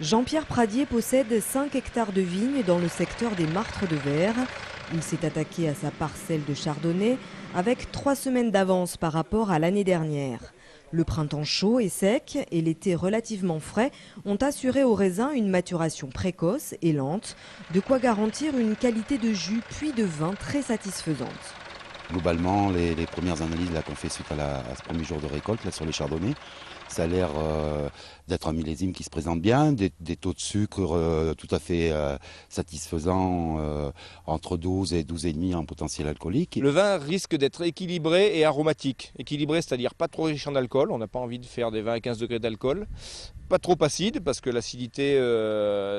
Jean-Pierre Pradier possède 5 hectares de vignes dans le secteur des Martres de Verre. Il s'est attaqué à sa parcelle de chardonnay avec 3 semaines d'avance par rapport à l'année dernière. Le printemps chaud et sec et l'été relativement frais ont assuré au raisin une maturation précoce et lente, de quoi garantir une qualité de jus puis de vin très satisfaisante. Globalement, les premières analyses qu'on fait suite à ce premier jour de récolte là, sur les chardonnays, ça a l'air d'être un millésime qui se présente bien, des taux de sucre tout à fait satisfaisants, entre 12 et 12,5 en potentiel alcoolique. Le vin risque d'être équilibré et aromatique. Équilibré, c'est-à-dire pas trop riche en alcool, on n'a pas envie de faire des vins à 15 degrés d'alcool. Pas trop acide, parce que l'acidité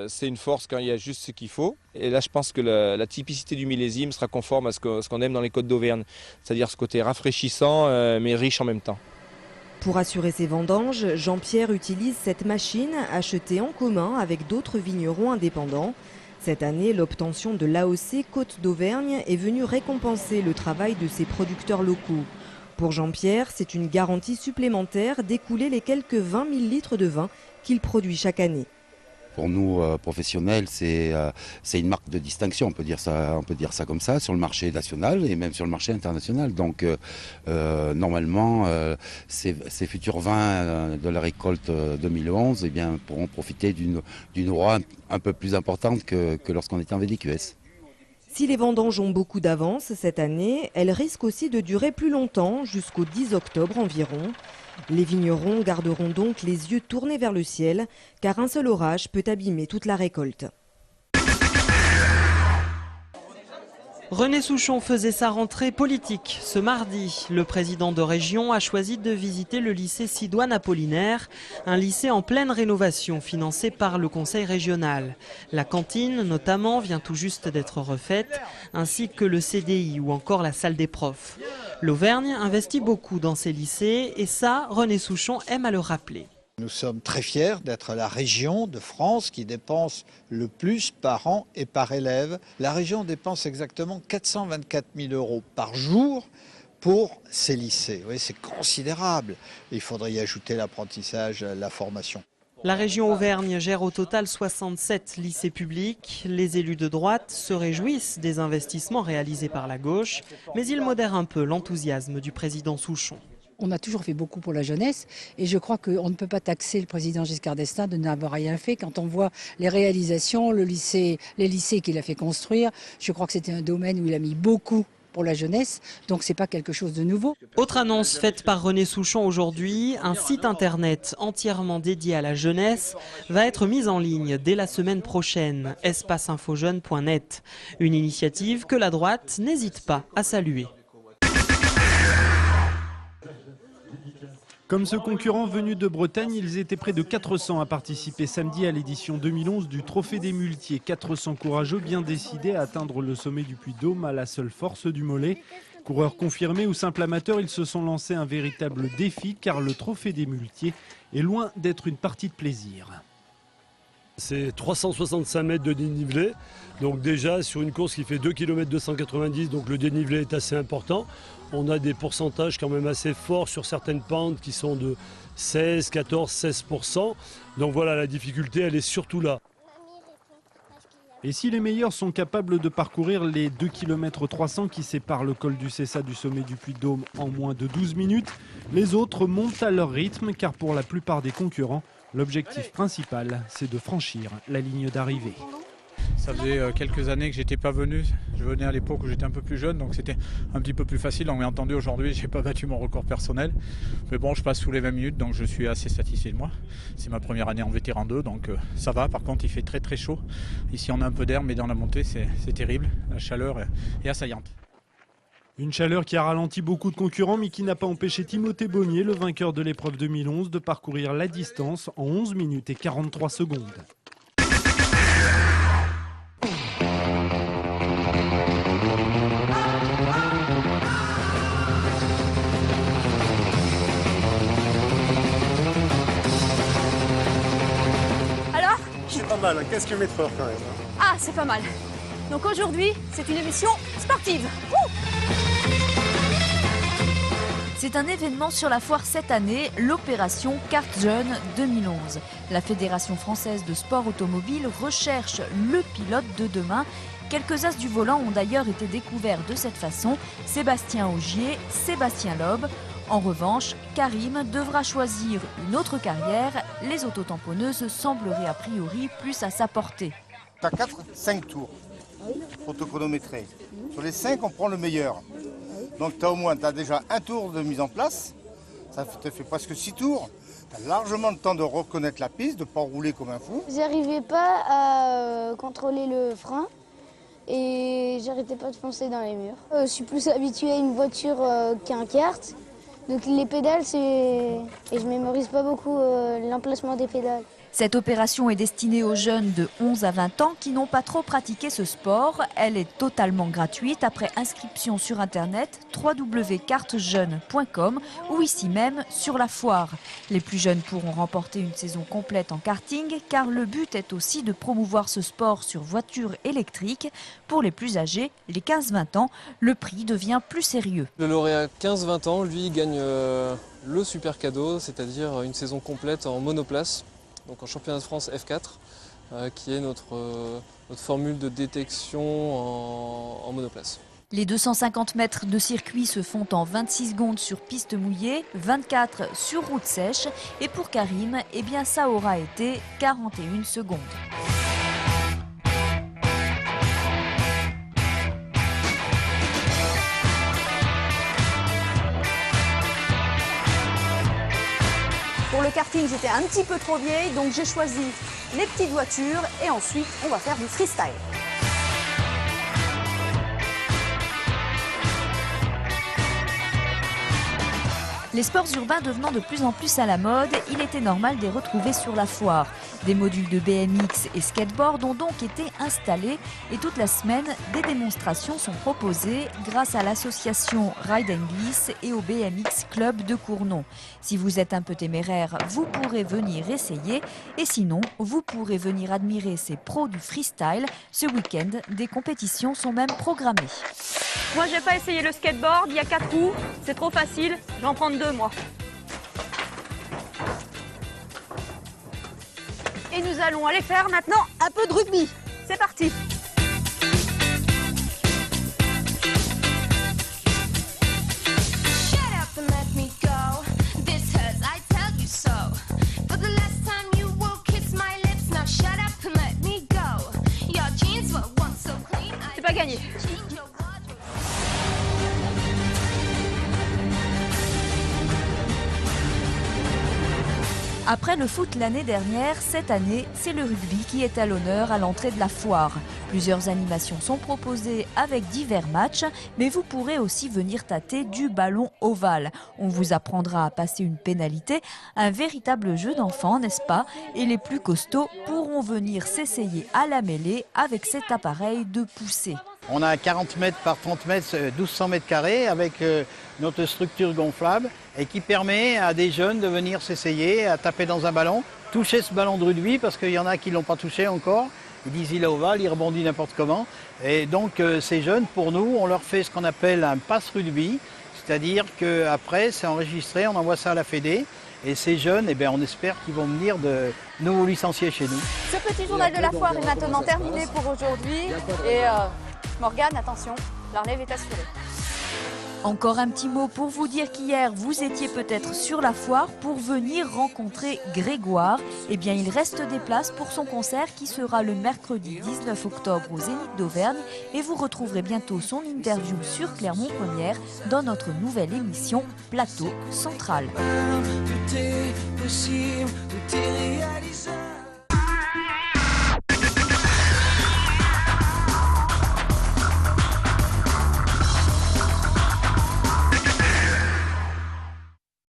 c'est une force quand il y a juste ce qu'il faut. Et là je pense que la typicité du millésime sera conforme à ce qu'on aime dans les côtes d'Auvergne, c'est-à-dire ce côté rafraîchissant mais riche en même temps. Pour assurer ses vendanges, Jean-Pierre utilise cette machine achetée en commun avec d'autres vignerons indépendants. Cette année, l'obtention de l'AOC Côte d'Auvergne est venue récompenser le travail de ses producteurs locaux. Pour Jean-Pierre, c'est une garantie supplémentaire d'écouler les quelques 20 000 litres de vin qu'il produit chaque année. Pour nous, professionnels, c'est une marque de distinction, on peut dire ça comme ça, sur le marché national et même sur le marché international. Donc, normalement, ces futurs vins de la récolte 2011 eh bien, pourront profiter d'une aura un peu plus importante que lorsqu'on était en VDQS. Si les vendanges ont beaucoup d'avance cette année, elles risquent aussi de durer plus longtemps, jusqu'au 10 octobre environ. Les vignerons garderont donc les yeux tournés vers le ciel, car un seul orage peut abîmer toute la récolte. René Souchon faisait sa rentrée politique ce mardi. Le président de région a choisi de visiter le lycée Sidoine-Apollinaire, un lycée en pleine rénovation financé par le conseil régional. La cantine notamment vient tout juste d'être refaite, ainsi que le CDI ou encore la salle des profs. L'Auvergne investit beaucoup dans ces lycées et ça, René Souchon aime à le rappeler. Nous sommes très fiers d'être la région de France qui dépense le plus par an et par élève. La région dépense exactement 424 000 € par jour pour ces lycées. Oui, c'est considérable. Il faudrait y ajouter l'apprentissage, la formation. La région Auvergne gère au total 67 lycées publics. Les élus de droite se réjouissent des investissements réalisés par la gauche, mais ils modèrent un peu l'enthousiasme du président Souchon. On a toujours fait beaucoup pour la jeunesse et je crois qu'on ne peut pas taxer le président Giscard d'Estaing de n'avoir rien fait. Quand on voit les réalisations, les lycées qu'il a fait construire, je crois que c'était un domaine où il a mis beaucoup pour la jeunesse, donc c'est pas quelque chose de nouveau. Autre annonce faite par René Souchon aujourd'hui, un site internet entièrement dédié à la jeunesse va être mis en ligne dès la semaine prochaine, espaceinfojeune.net. Une initiative que la droite n'hésite pas à saluer. Comme ce concurrent venu de Bretagne, ils étaient près de 400 à participer samedi à l'édition 2011 du Trophée des Muletiers. 400 courageux bien décidés à atteindre le sommet du Puy-de-Dôme à la seule force du mollet. Coureurs confirmés ou simples amateurs, ils se sont lancés un véritable défi car le Trophée des Muletiers est loin d'être une partie de plaisir. C'est 365 mètres de dénivelé, donc déjà sur une course qui fait 2 km 290, donc le dénivelé est assez important. On a des pourcentages quand même assez forts sur certaines pentes qui sont de 16, 14, 16%. Donc voilà, la difficulté, elle est surtout là. Et si les meilleurs sont capables de parcourir les 2 km 300 qui séparent le col du Cessa du sommet du Puy-de-Dôme en moins de 12 minutes, les autres montent à leur rythme car pour la plupart des concurrents, l'objectif principal, c'est de franchir la ligne d'arrivée. Ça faisait quelques années que j'étais pas venu. Je venais à l'époque où j'étais un peu plus jeune, donc c'était un petit peu plus facile. On m'a entendu aujourd'hui, j'ai pas battu mon record personnel. Mais bon, je passe sous les 20 minutes, donc je suis assez satisfait de moi. C'est ma première année en vétéran 2, donc ça va. Par contre, il fait très très chaud. Ici, on a un peu d'air, mais dans la montée, c'est terrible. La chaleur est assaillante. Une chaleur qui a ralenti beaucoup de concurrents, mais qui n'a pas empêché Timothée Bonnier, le vainqueur de l'épreuve 2011, de parcourir la distance en 11 minutes et 43 secondes. C'est pas mal, 15 km/h quand même. Ah, c'est pas mal. Donc aujourd'hui, c'est une émission sportive. C'est un événement sur la foire cette année, l'opération Carte Jeune 2011. La Fédération française de sport automobile recherche le pilote de demain. Quelques as du volant ont d'ailleurs été découverts de cette façon, Sébastien Ogier, Sébastien Loeb. En revanche, Karim devra choisir une autre carrière. Les autotamponneuses sembleraient a priori plus à sa portée. Tu as 5 tours pour te chronométrer. Sur les 5, on prend le meilleur. Donc tu as déjà un tour de mise en place, ça te fait presque 6 tours. Tu as largement le temps de reconnaître la piste, de ne pas rouler comme un fou. J'arrivais pas à contrôler le frein et j'arrêtais pas de foncer dans les murs. Je suis plus habituée à une voiture qu'à un kart. Donc les pédales, et je mémorise pas beaucoup l'emplacement des pédales. Cette opération est destinée aux jeunes de 11 à 20 ans qui n'ont pas trop pratiqué ce sport. Elle est totalement gratuite après inscription sur internet www.cartjeune.com ou ici même sur la foire. Les plus jeunes pourront remporter une saison complète en karting car le but est aussi de promouvoir ce sport sur voiture électrique. Pour les plus âgés, les 15-20 ans, le prix devient plus sérieux. Le lauréat 15-20 ans, lui, gagne le super cadeau, c'est-à-dire une saison complète en monoplace. Donc en championnat de France F4, qui est notre formule de détection en monoplace. Les 250 mètres de circuit se font en 26 secondes sur piste mouillée, 24 sur route sèche. Et pour Karim, eh bien, ça aura été 41 secondes. Pour le karting, j'étais un petit peu trop vieille, donc j'ai choisi les petites voitures et ensuite on va faire du freestyle. Les sports urbains devenant de plus en plus à la mode, il était normal de les retrouver sur la foire. Des modules de BMX et skateboard ont donc été installés et toute la semaine, des démonstrations sont proposées grâce à l'association Ride & Glisse et au BMX Club de Cournon. Si vous êtes un peu téméraire, vous pourrez venir essayer et sinon, vous pourrez venir admirer ces pros du freestyle. Ce week-end, des compétitions sont même programmées. Moi, j'ai pas essayé le skateboard, il y a 4 roues, c'est trop facile, je vais en prendre 2 moi. Et nous allons aller faire maintenant un peu de rugby. C'est parti. C'est pas gagné. Après le foot l'année dernière, cette année, c'est le rugby qui est à l'honneur à l'entrée de la foire. Plusieurs animations sont proposées avec divers matchs, mais vous pourrez aussi venir tâter du ballon ovale. On vous apprendra à passer une pénalité, un véritable jeu d'enfant, n'est-ce pas? Et les plus costauds pourront venir s'essayer à la mêlée avec cet appareil de poussée. On a 40 mètres par 30 mètres, 1200 mètres carrés avec notre structure gonflable et qui permet à des jeunes de venir s'essayer à taper dans un ballon, toucher ce ballon de rugby parce qu'il y en a qui ne l'ont pas touché encore. Ils disent il est ovale, il rebondit n'importe comment. Et donc ces jeunes, pour nous, on leur fait ce qu'on appelle un pass rugby, c'est-à-dire qu'après c'est enregistré, on envoie ça à la Fédé. Et ces jeunes, eh bien, on espère qu'ils vont venir de nouveaux licenciés chez nous. Ce petit journal de la foire est maintenant terminé pour aujourd'hui. Et Morgane, attention, la relève est assurée. Encore un petit mot pour vous dire qu'hier, vous étiez peut-être sur la foire pour venir rencontrer Grégoire. Eh bien, il reste des places pour son concert qui sera le mercredi 19 octobre au Zénith d'Auvergne. Et vous retrouverez bientôt son interview sur Clermont-Première dans notre nouvelle émission Plateau Central. Tout est possible, tout est réalisable.